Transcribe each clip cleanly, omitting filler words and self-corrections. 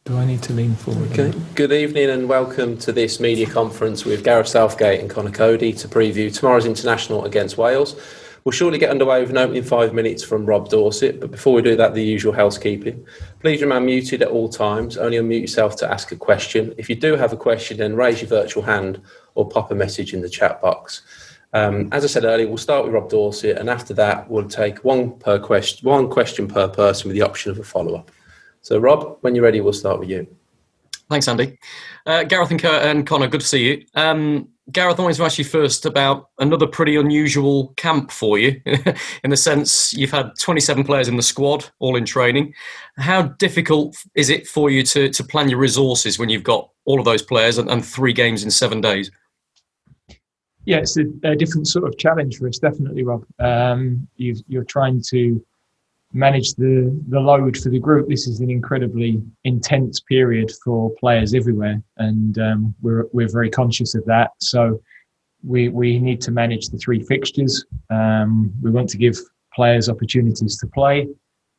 Do I need to lean forward? Okay. Good evening and welcome to this media conference with Gareth Southgate and Conor Coady to preview tomorrow's international against Wales. We'll shortly get underway with an opening 5 minutes from Rob Dorset, but before we do that, the usual housekeeping. Please remain muted at all times, only unmute yourself to ask a question. If you do have a question, then raise your virtual hand or pop a message in the chat box. As I said earlier, we'll start with Rob Dorset, and after that, we'll take one question per person with the option of a follow-up. So, Rob, when you're ready, we'll start with you. Thanks, Andy. Gareth and Conor, good to see you. Gareth, I wanted to ask you first about another pretty unusual camp for you, in the sense you've had 27 players in the squad, all in training. How difficult is it for you to plan your resources when you've got all of those players and 3 games in 7 days? Yeah, it's a different sort of challenge for us, definitely, Rob. You're trying to manage the load for the group. This is an incredibly intense period for players everywhere, and we're very conscious of that. So we need to manage the 3 fixtures. We want to give players opportunities to play.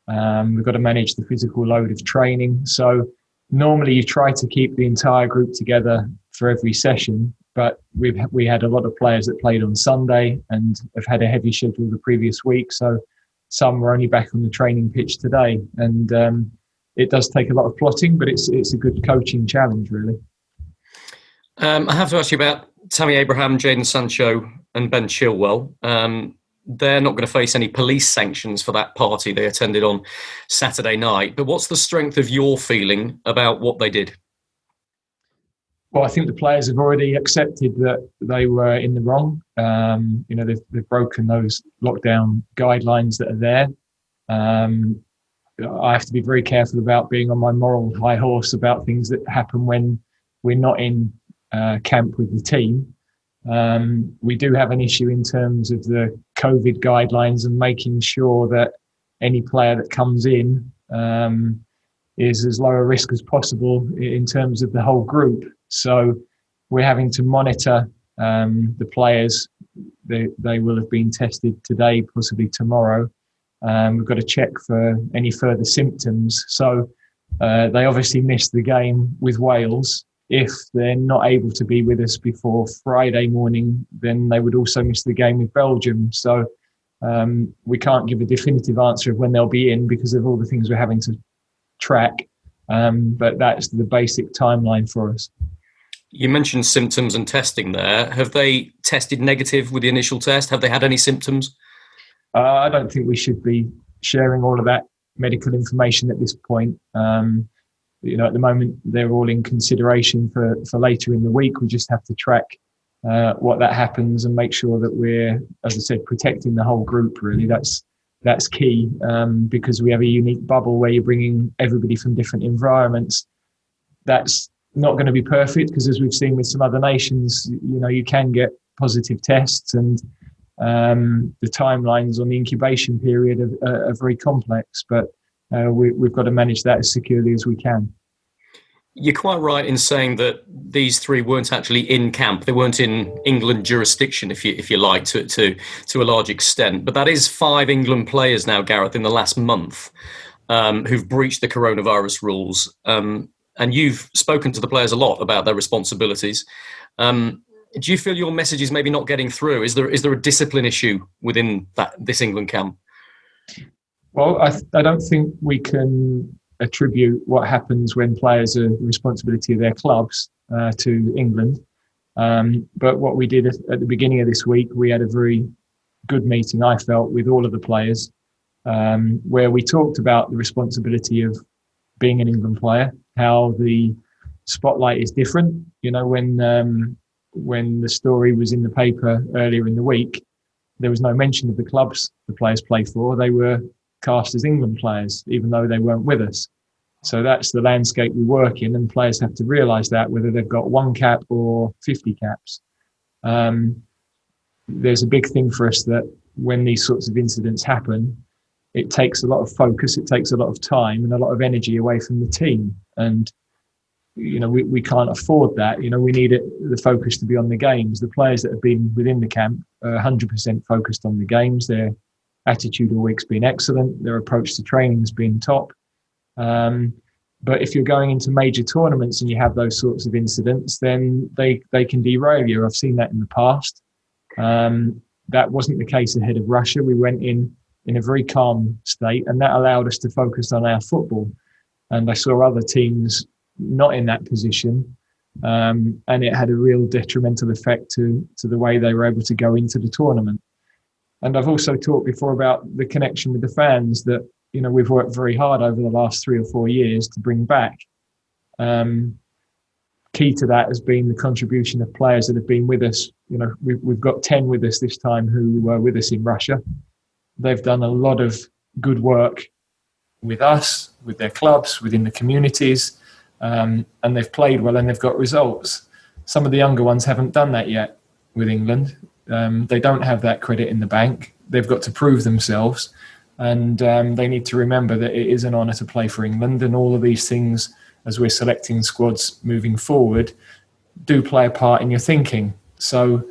We've got to manage the physical load of training. So normally you try to keep the entire group together for every session, but we had a lot of players that played on Sunday and have had a heavy schedule the previous week. So some were only back on the training pitch today, and it does take a lot of plotting, but it's a good coaching challenge, really. I have to ask you about Tammy Abraham, Jadon Sancho and Ben Chilwell. They're not going to face any police sanctions for that party they attended on Saturday night. But what's the strength of your feeling about what they did? Well, I think the players have already accepted that they were in the wrong. They've broken those lockdown guidelines that are there. I have to be very careful about being on my moral high horse about things that happen when we're not in camp with the team. We do have an issue in terms of the COVID guidelines and making sure that any player that comes in is as low a risk as possible in terms of the whole group. So we're having to monitor the players. They will have been tested today, possibly tomorrow. We've got to check for any further symptoms. So they obviously missed the game with Wales. If they're not able to be with us before Friday morning, then they would also miss the game with Belgium. So we can't give a definitive answer of when they'll be in because of all the things we're having to track. But that's the basic timeline for us. You mentioned symptoms and testing there. Have they tested negative with the initial test? Have they had any symptoms? I don't think we should be sharing all of that medical information at this point. At the moment, they're all in consideration for later in the week. We just have to track what that happens and make sure that we're, as I said, protecting the whole group, really. That's key because we have a unique bubble where you're bringing everybody from different environments. That's not going to be perfect because, as we've seen with some other nations, you can get positive tests, and the timelines on the incubation period are very complex, but we've got to manage that as securely as we can. You're quite right in saying that these 3 weren't actually in camp. They weren't in England jurisdiction, if you like, to a large extent. But that is 5 England players now, Gareth, in the last month who've breached the coronavirus rules. And you've spoken to the players a lot about their responsibilities. Do you feel your message is maybe not getting through? Is there a discipline issue within this England camp? Well, I don't think we can attribute what happens when players are the responsibility of their clubs to England. But what we did at the beginning of this week, we had a very good meeting, I felt, with all of the players, where we talked about the responsibility of being an England player, how the spotlight is different. When the story was in the paper earlier in the week, there was no mention of the clubs the players play for. They were cast as England players, even though they weren't with us. So that's the landscape we work in, and players have to realise that, whether they've got 1 cap or 50 caps. There's a big thing for us that when these sorts of incidents happen, it takes a lot of focus, it takes a lot of time and a lot of energy away from the team. And, we can't afford that. We need the focus to be on the games. The players that have been within the camp are 100% focused on the games. Their attitude all week's been excellent. Their approach to training has been top. But if you're going into major tournaments and you have those sorts of incidents, then they can derail you. I've seen that in the past. That wasn't the case ahead of Russia. We went in a very calm state, and that allowed us to focus on our football. And I saw other teams not in that position, and it had a real detrimental effect to the way they were able to go into the tournament. And I've also talked before about the connection with the fans that, you know, we've worked very hard over the last 3 or 4 years to bring back. Key to that has been the contribution of players that have been with us. You know, we've got 10 with us this time who were with us in Russia. They've done a lot of good work with us, with their clubs, within the communities, and they've played well and they've got results. Some of the younger ones haven't done that yet with England. They don't have that credit in the bank. They've got to prove themselves, and they need to remember that it is an honour to play for England, and all of these things, as we're selecting squads moving forward, do play a part in your thinking. So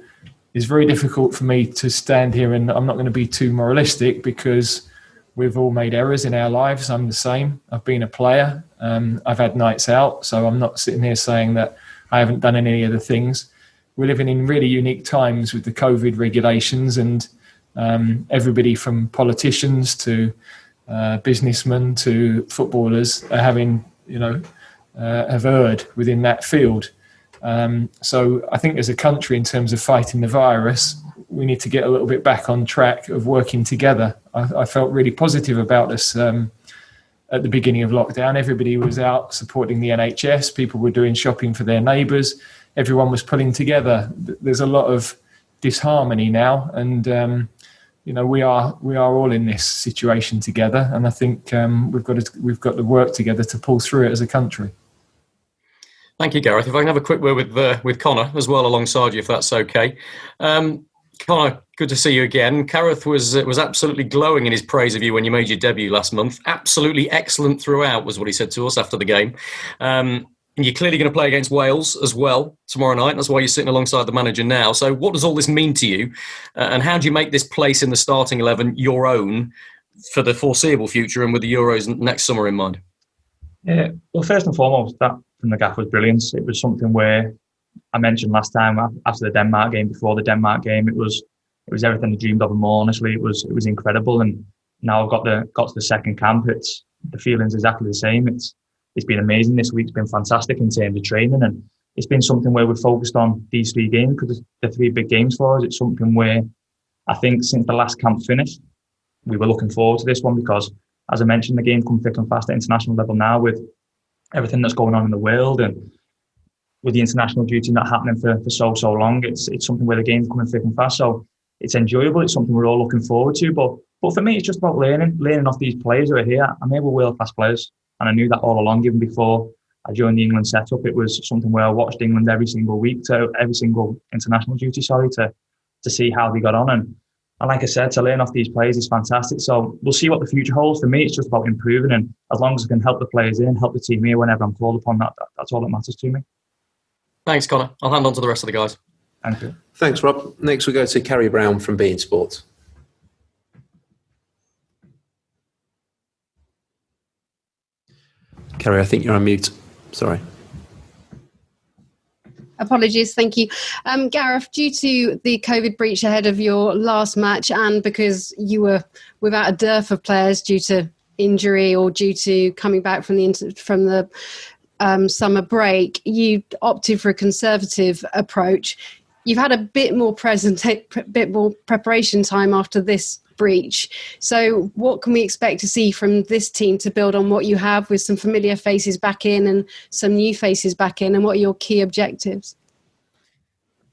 it's very difficult for me to stand here, and I'm not going to be too moralistic because we've all made errors in our lives. I'm the same. I've been a player. I've had nights out, so I'm not sitting here saying that I haven't done any of the things. We're living in really unique times with the COVID regulations, and everybody from politicians to businessmen to footballers are having, have erred within that field. So I think as a country, in terms of fighting the virus, we need to get a little bit back on track of working together. I felt really positive about us at the beginning of lockdown. Everybody was out supporting the NHS. People were doing shopping for their neighbours. Everyone was pulling together. There's a lot of disharmony now, and we are all in this situation together. And I think we've got to work together to pull through it as a country. Thank you, Gareth. If I can have a quick word with Conor as well alongside you, if that's okay. Conor, good to see you again. Gareth was absolutely glowing in his praise of you when you made your debut last month. Absolutely excellent throughout was what he said to us after the game. And you're clearly going to play against Wales as well tomorrow night. That's why you're sitting alongside the manager now. So what does all this mean to you? And how do you make this place in the starting 11 your own for the foreseeable future and with the Euros next summer in mind? Yeah, well, first and foremost, that from the gaff was brilliant. It was something where I mentioned last time after the Denmark game, before the Denmark game, it was everything I dreamed of and more. Honestly, it was incredible. And now I've got to the second camp. The feeling's exactly the same. It's been amazing. This week's been fantastic in terms of training, and it's been something where we've focused on these 3 games because they're 3 big games for us. It's something where I think since the last camp finished, we were looking forward to this one because, as I mentioned, the game come thick and fast at international level now with everything that's going on in the world and with the international duty not happening for so long. It's something where the game's coming thick and fast. So it's enjoyable. It's something we're all looking forward to. But for me, it's just about learning off these players who are here. I'm here with world-class players. And I knew that all along, even before I joined the England setup. It was something where I watched England every single week, to every single international duty, to see how they got on. And like I said, to learn off these players is fantastic. So we'll see what the future holds. For me, it's just about improving. And as long as I can help the players in, help the team here whenever I'm called upon, that's all that matters to me. Thanks, Conor. I'll hand on to the rest of the guys. Thank you. Thanks, Rob. Next we go to Carrie Brown from BeanymanSports. Carrie, I think you're on mute. Sorry. Apologies, thank you. Gareth, due to the COVID breach ahead of your last match and because you were without a dearth of players due to injury or due to coming back from the summer break, you opted for a conservative approach. You've had a bit more preparation time after this breach. So what can we expect to see from this team to build on what you have with some familiar faces back in and some new faces back in, and what are your key objectives?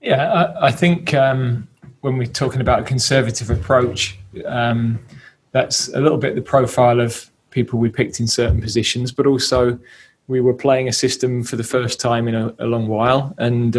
Yeah, I think when we're talking about a conservative approach, that's a little bit the profile of people we picked in certain positions, but also we were playing a system for the first time in a long while, and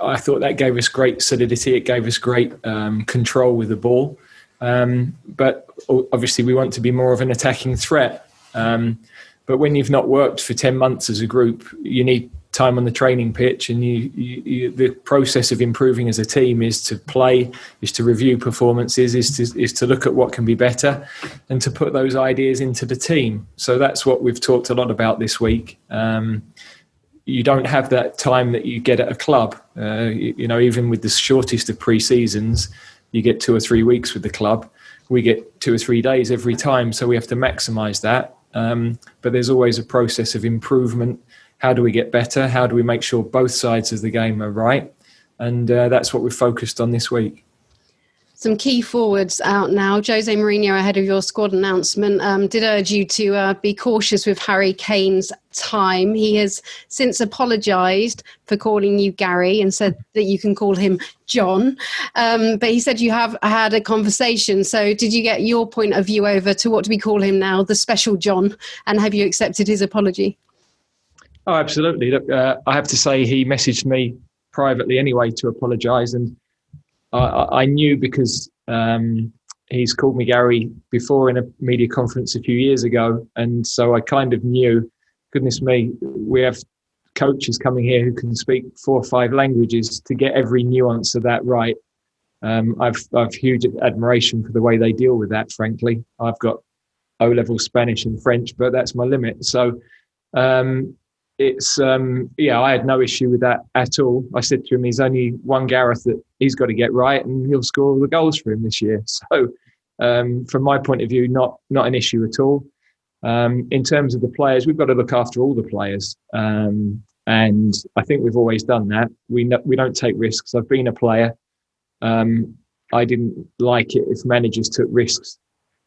I thought that gave us great solidity. It gave us great control with the ball. But obviously we want to be more of an attacking threat. But when you've not worked for 10 months as a group, you need time on the training pitch, and the process of improving as a team is to play, is to review performances, is to look at what can be better, and to put those ideas into the team. So that's what we've talked a lot about this week. You don't have that time that you get at a club. Even with the shortest of pre-seasons, you get 2 or 3 weeks with the club. We get 2 or 3 days every time, so we have to maximise that. But there's always a process of improvement. How do we get better? How do we make sure both sides of the game are right? And that's what we've focused on this week. Some key forwards out now. Jose Mourinho, ahead of your squad announcement, did urge you to be cautious with Harry Kane's time. He has since apologised for calling you Gary and said that you can call him John. But he said you have had a conversation. So did you get your point of view over to what do we call him now, the special John? And have you accepted his apology? Oh, absolutely. Look, I have to say he messaged me privately anyway to apologise, and I knew because he's called me Gary before in a media conference a few years ago, and so I kind of knew, goodness me, we have coaches coming here who can speak 4 or 5 languages to get every nuance of that right. I've huge admiration for the way they deal with that, frankly. I've got O-level Spanish and French, but that's my limit. So I had no issue with that at all. I said to him, he's only one Gareth that he's got to get right, and he'll score all the goals for him this year. So from my point of view, not an issue at all. In terms of the players, we've got to look after all the players. And I think we've always done that. We don't take risks. I've been a player. I didn't like it if managers took risks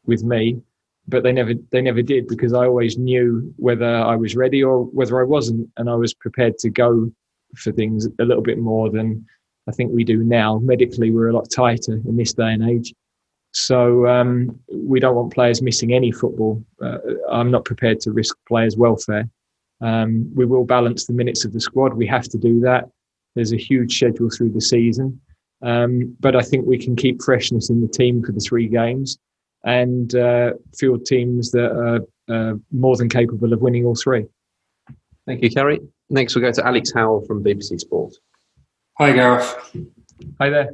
with me, but they never did, because I always knew whether I was ready or whether I wasn't, and I was prepared to go for things a little bit more than I think we do now. Medically, we're a lot tighter in this day and age, so we don't want players missing any football. I'm not prepared to risk players' welfare. We will balance the minutes of the squad. We have to do that. There's a huge schedule through the season, but I think we can keep freshness in the team for the 3 games. And field teams that are more than capable of winning all 3. Thank you, Kerry. Next, we'll go to Alex Howell from BBC Sport. Hi, Gareth. Hi there.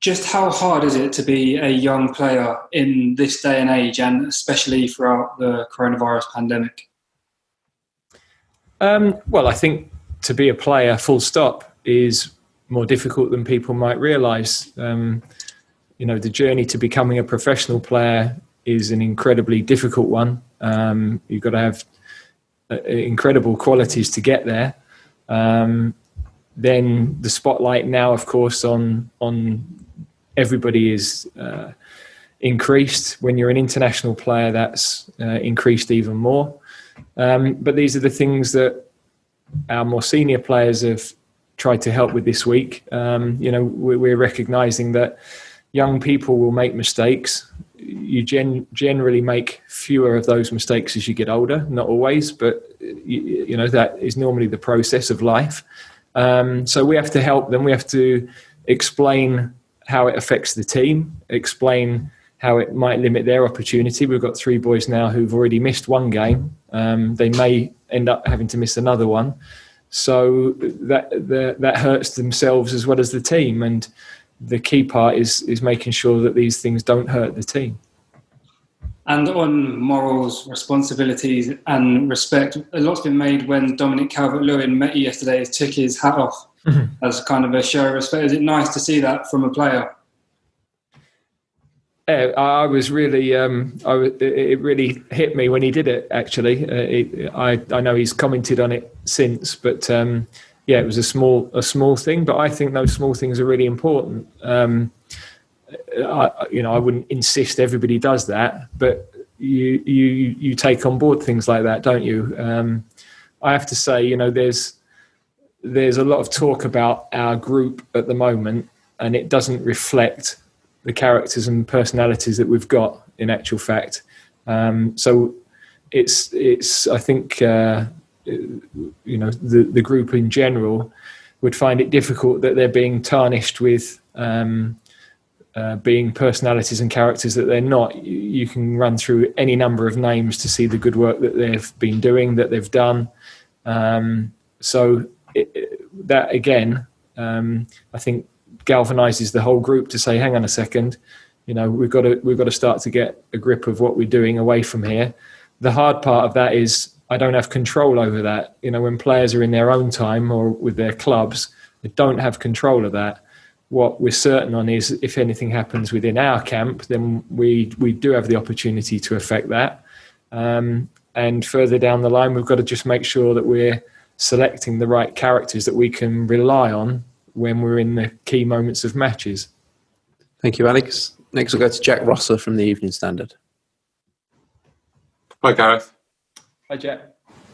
Just how hard is it to be a young player in this day and age, and especially throughout the coronavirus pandemic? Well, I think to be a player, full stop, is more difficult than people might realise. The journey to becoming a professional player is an incredibly difficult one. You've got to have incredible qualities to get there. Then the spotlight now, of course, on everybody is increased. When you're an international player, that's increased even more. But these are the things that our more senior players have tried to help with this week. We're recognising that young people will make mistakes. You generally make fewer of those mistakes as you get older. Not always, but that is normally the process of life. So we have to help them. We have to explain how it affects the team, explain how it might limit their opportunity. We've got 3 boys now who've already missed 1 game. They may end up having to miss another one. So that hurts themselves as well as the team. And the key part is making sure that these things don't hurt the team. And on morals, responsibilities and respect, a lot's been made when Dominic Calvert-Lewin met you yesterday and took his hat off as kind of a show of respect. Is it nice to see that from a player? I was really, it really hit me when he did it, actually. I know he's commented on it since, but it was a small thing, but I think those small things are really important. I wouldn't insist everybody does that, but you take on board things like that, don't you? I have to say, there's a lot of talk about our group at the moment, and it doesn't reflect the characters and personalities that we've got in actual fact. So it's I think the group in general would find it difficult that they're being tarnished with being personalities and characters that they're not. You can run through any number of names to see the good work that they've been doing, that they've done. So that again, I think galvanises the whole group to say, hang on a second, we've got to start to get a grip of what we're doing away from here. The hard part of that is I don't have control over that. When players are in their own time or with their clubs, they don't have control of that. What we're certain on is if anything happens within our camp, then we do have the opportunity to affect that. And further down the line, we've got to just make sure that we're selecting the right characters that we can rely on when we're in the key moments of matches. Thank you, Alex. Next, we'll go to Jack Rosser from the Evening Standard. Hi, Gareth. Hi, Jack.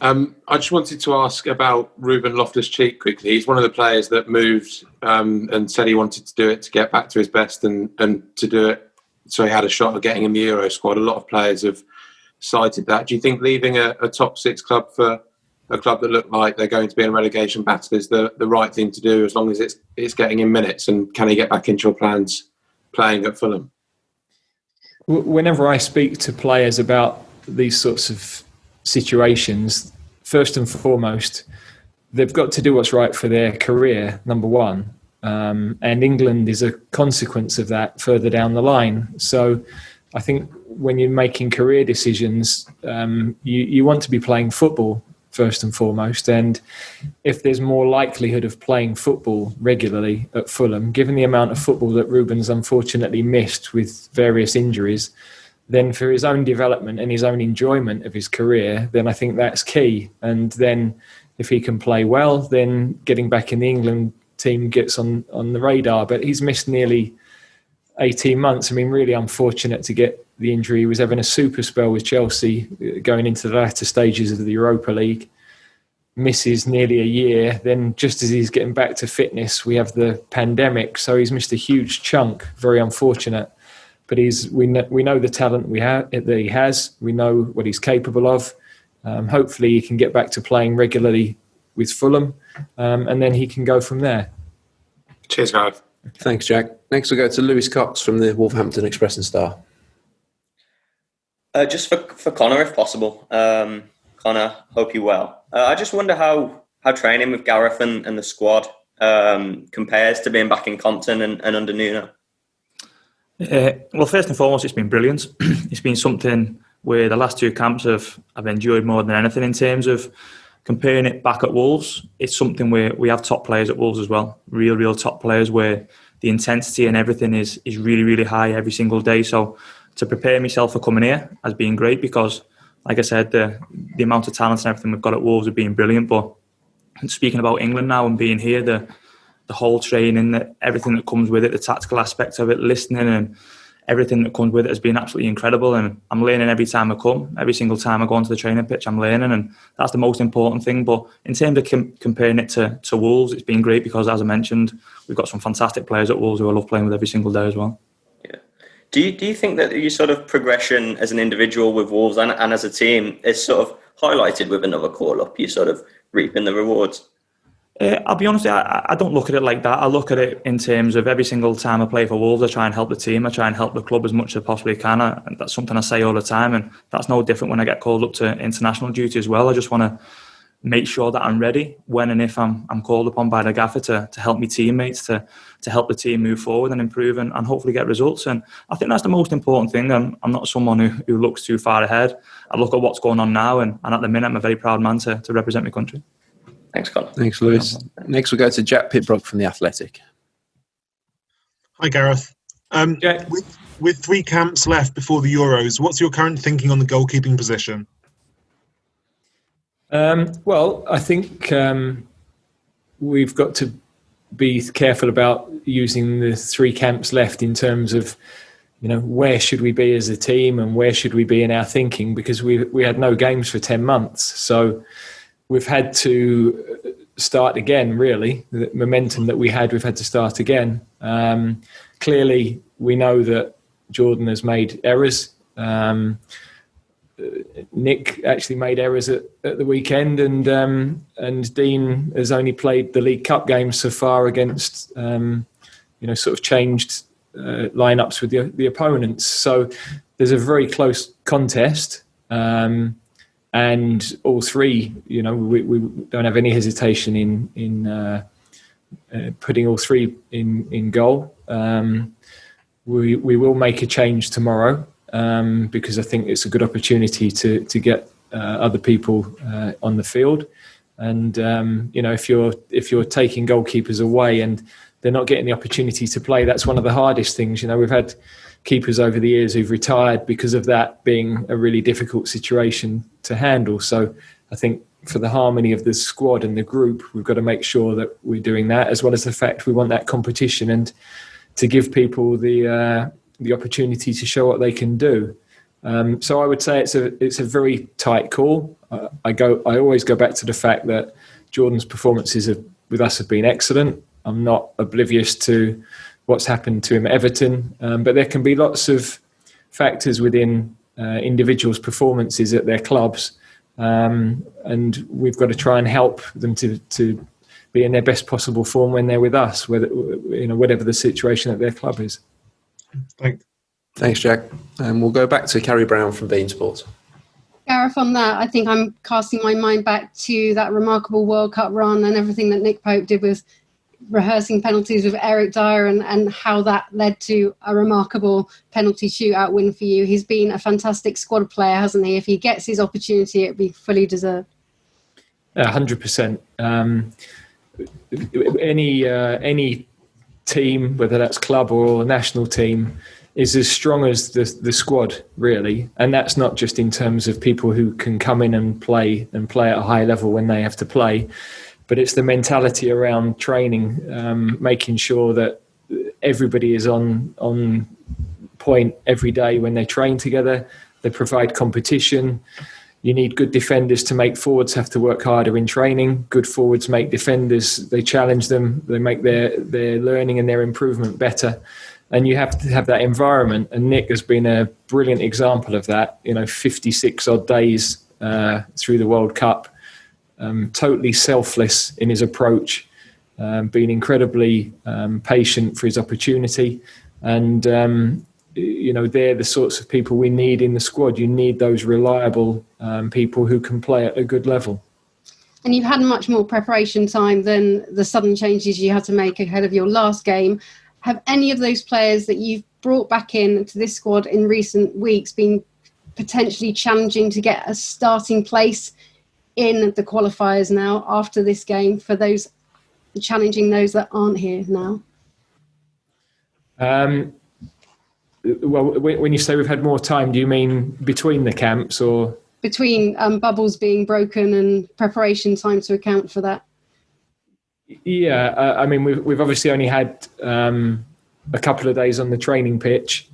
I just wanted to ask about Ruben Loftus-Cheek quickly. He's one of the players that moved and said he wanted to do it to get back to his best and to do it so he had a shot at getting in the Euro squad. A lot of players have cited that. Do you think leaving a top six club for a club that look like they're going to be in a relegation battle is the right thing to do as long as it's getting in minutes? And can he get back into your plans playing at Fulham? Whenever I speak to players about these sorts of situations, first and foremost, they've got to do what's right for their career, number one. And England is a consequence of that further down the line. So I think when you're making career decisions, you want to be playing football first and foremost. And if there's more likelihood of playing football regularly at Fulham, given the amount of football that Ruben's unfortunately missed with various injuries, then for his own development and his own enjoyment of his career, then I think that's key. And then if he can play well, then getting back in the England team gets on the radar. But he's missed nearly 18 months. I mean, really unfortunate to get the injury. He was having a super spell with Chelsea going into the latter stages of the Europa League. Misses nearly a year. Then just as he's getting back to fitness, we have the pandemic. So he's missed a huge chunk. Very unfortunate. But we know the talent that he has. We know what he's capable of. Hopefully he can get back to playing regularly with Fulham, and then he can go from there. Cheers, Gareth. Thanks, Jack. Next, we'll go to Lewis Cox from the Wolverhampton Express and Star. Just for Conor, if possible. Conor, hope you're well. I just wonder how training with Gareth and the squad compares to being back in Compton and under Nuno. Well, first and foremost, it's been brilliant. It's been something where the last two camps I've enjoyed more than anything in terms of comparing it back at Wolves. It's something where we have top players at Wolves as well, real top players where the intensity and everything is really, really high every single day. So to prepare myself for coming here has been great because, like I said, the amount of talent and everything we've got at Wolves have been brilliant. But speaking about England now and being here, the whole training, everything that comes with it, the tactical aspect of it, listening and everything that comes with it has been absolutely incredible. And I'm learning every time I come. Every single time I go onto the training pitch, I'm learning, and that's the most important thing. But in terms of comparing it to Wolves, it's been great because, as I mentioned, we've got some fantastic players at Wolves who I love playing with every single day as well. Yeah. Do you think that your sort of progression as an individual with Wolves and as a team is sort of highlighted with another call-up? You're sort of reaping the rewards? I'll be honest, I don't look at it like that. I look at it in terms of every single time I play for Wolves, I try and help the team. I try and help the club as much as I possibly can. And that's something I say all the time. And that's no different when I get called up to international duty as well. I just want to make sure that I'm ready when and if I'm called upon by the gaffer to help me teammates, to help the team move forward and improve and hopefully get results. And I think that's the most important thing. I'm not someone who looks too far ahead. I look at what's going on now. And at the minute, I'm a very proud man to represent my country. Thanks, Conor. Thanks, Lewis. Next, we'll go to Jack Pitbrook from The Athletic. Hi, Gareth. With 3 camps left before the Euros, what's your current thinking on the goalkeeping position? Well, I think we've got to be careful about using the 3 camps left in terms of, where should we be as a team and where should we be in our thinking, because we had no games for 10 months. So we've had to start again, really. The momentum that we had, we've had to start again. Clearly, we know that Jordan has made errors. Nick actually made errors at the weekend, and Dean has only played the League Cup games so far against, sort of changed lineups with the opponents. So there's a very close contest. and all three, we don't have any hesitation in putting all three in goal. We will make a change tomorrow because I think it's a good opportunity to get other people on the field. And if you're taking goalkeepers away and they're not getting the opportunity to play, that's one of the hardest things. We've had keepers over the years who've retired because of that being a really difficult situation to handle. So I think for the harmony of the squad and the group, we've got to make sure that we're doing that, as well as the fact we want that competition and to give people the opportunity to show what they can do. So I would say it's a very tight call. I always go back to the fact that Jordan's performances with us have been excellent. I'm not oblivious to what's happened to him at Everton, but there can be lots of factors within individuals' performances at their clubs, and we've got to try and help them to be in their best possible form when they're with us, whatever the situation at their club is. Thanks, Jack. And we'll go back to Carrie Brown from BeanymanSports. Gareth, on that, I think I'm casting my mind back to that remarkable World Cup run and everything that Nick Pope did with rehearsing penalties with Eric Dyer and how that led to a remarkable penalty shootout win for you. He's been a fantastic squad player, hasn't he? If he gets his opportunity, it'd be fully deserved. 100%. Any team, whether that's club or a national team, is as strong as the squad, really. And that's not just in terms of people who can come in and play at a high level when they have to play, but it's the mentality around training, making sure that everybody is on point every day when they train together. They provide competition. You need good defenders to make forwards have to work harder in training. Good forwards make defenders, they challenge them, they make their learning and their improvement better. And you have to have that environment. And Nick has been a brilliant example of that. 56 odd days through the World Cup, totally selfless in his approach, being incredibly patient for his opportunity. And, they're the sorts of people we need in the squad. You need those reliable people who can play at a good level. And you've had much more preparation time than the sudden changes you had to make ahead of your last game. Have any of those players that you've brought back in to this squad in recent weeks been potentially challenging to get a starting place in the qualifiers now after this game for those challenging those that aren't here now? Well, when you say we've had more time, do you mean between the camps or? Between bubbles being broken and preparation time to account for that? Yeah, we've obviously only had a couple of days on the training pitch,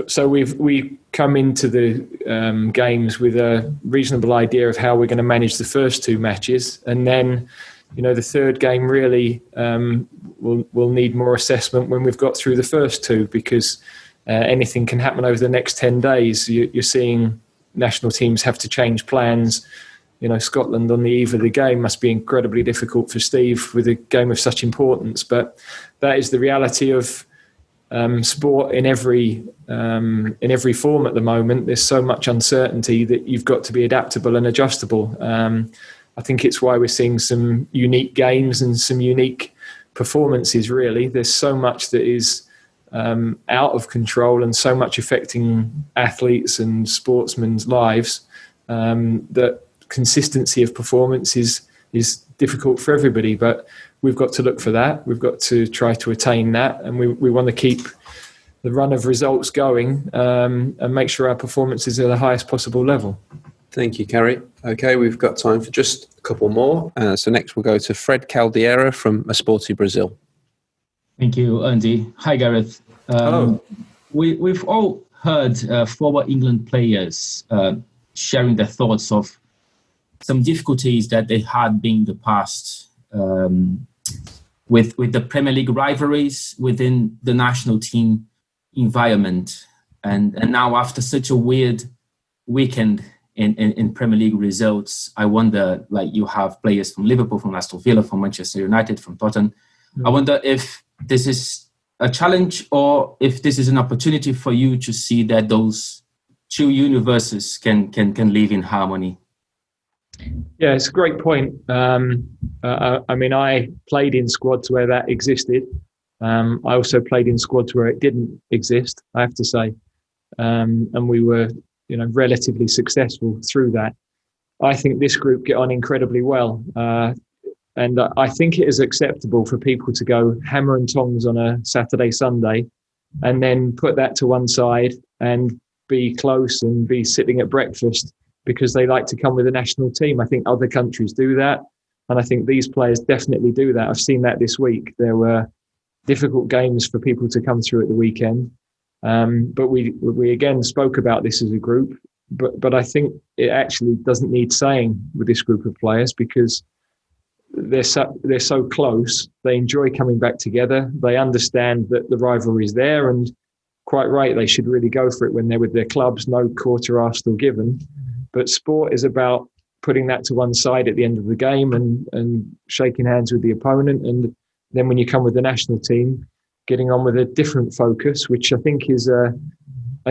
so we come into the games with a reasonable idea of how we're going to manage the first two matches, and then the third game really will need more assessment when we've got through the first two, because anything can happen over the next 10 days. You're seeing national teams have to change plans. Scotland on the eve of the game must be incredibly difficult for Steve with a game of such importance. But that is the reality of sport in every form at the moment. There's so much uncertainty that you've got to be adaptable and adjustable. I think it's why we're seeing some unique games and some unique performances, really. There's so much that is out of control and so much affecting athletes and sportsmen's lives that consistency of performance is difficult for everybody, but we've got to look for that. We've got to try to attain that, and we want to keep the run of results going and make sure our performances are the highest possible level. Thank you, Carrie. Okay, we've got time for just a couple more. So next we'll go to Fred Caldeira from Esporte Brazil. Thank you, Andy. Hi, Gareth. Hello. We've all heard former England players sharing their thoughts of some difficulties that they had been in the past with the Premier League rivalries within the national team environment. And now after such a weird weekend in Premier League results, I wonder, you have players from Liverpool, from Aston Villa, from Manchester United, from Tottenham. I wonder if this is a challenge or if this is an opportunity for you to see that those two universes can live in harmony? Yeah, it's a great point. I mean, I played in squads where that existed. I also played in squads where it didn't exist, I have to say. And we were, relatively successful through that. I think this group get on incredibly well. And I think it is acceptable for people to go hammer and tongs on a Saturday, Sunday, and then put that to one side and be close and be sitting at breakfast because they like to come with the national team. I think other countries do that. And I think these players definitely do that. I've seen that this week. There were difficult games for people to come through at the weekend. But we again spoke about this as a group. But I think it actually doesn't need saying with this group of players because they're so close. They enjoy coming back together. They understand that the rivalry is there, and quite right, they should really go for it when they're with their clubs. No quarter are still given. But sport is about putting that to one side at the end of the game and shaking hands with the opponent. And then when you come with the national team, getting on with a different focus, which I think is a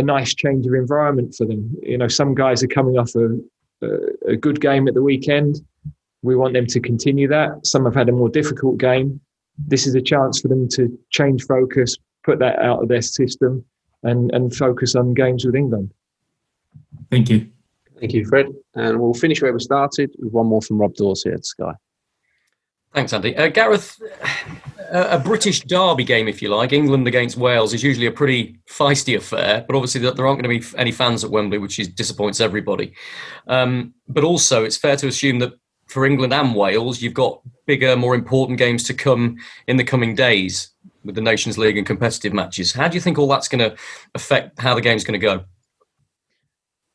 nice change of environment for them. Some guys are coming off a good game at the weekend. We want them to continue that. Some have had a more difficult game. This is a chance for them to change focus, put that out of their system and focus on games with England. Thank you. Thank you, Fred. And we'll finish where we started with one more from Rob Dorsey at Sky. Thanks, Andy. Gareth, a British derby game, if you like, England against Wales, is usually a pretty feisty affair, but obviously there aren't going to be any fans at Wembley, which disappoints everybody. But also, it's fair to assume that for England and Wales, you've got bigger, more important games to come in the coming days with the Nations League and competitive matches. How do you think all that's going to affect how the game's going to go?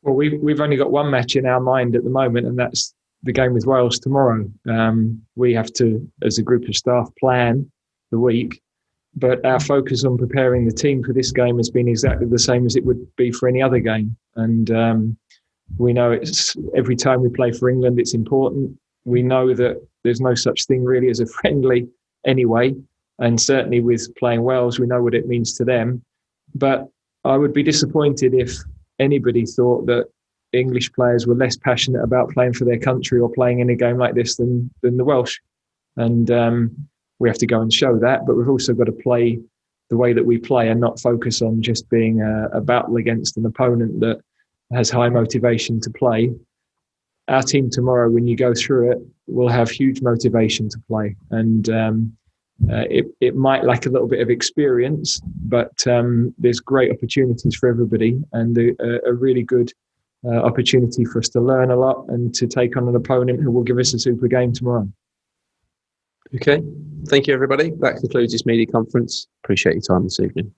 Well, we've only got one match in our mind at the moment, and that's the game with Wales tomorrow. We have to, as a group of staff, plan the week, but our focus on preparing the team for this game has been exactly the same as it would be for any other game. And we know it's every time we play for England, it's important. We know that there's no such thing really as a friendly anyway, and certainly with playing Wales, we know what it means to them. But I would be disappointed if anybody thought that English players were less passionate about playing for their country or playing in a game like this than the Welsh. And we have to go and show that, but we've also got to play the way that we play and not focus on just being a battle against an opponent that has high motivation to play. Our team tomorrow, when you go through it, will have huge motivation to play. And it might lack a little bit of experience, but there's great opportunities for everybody and a really good opportunity for us to learn a lot and to take on an opponent who will give us a super game tomorrow. Okay. Thank you, everybody. That concludes this media conference. Appreciate your time this evening.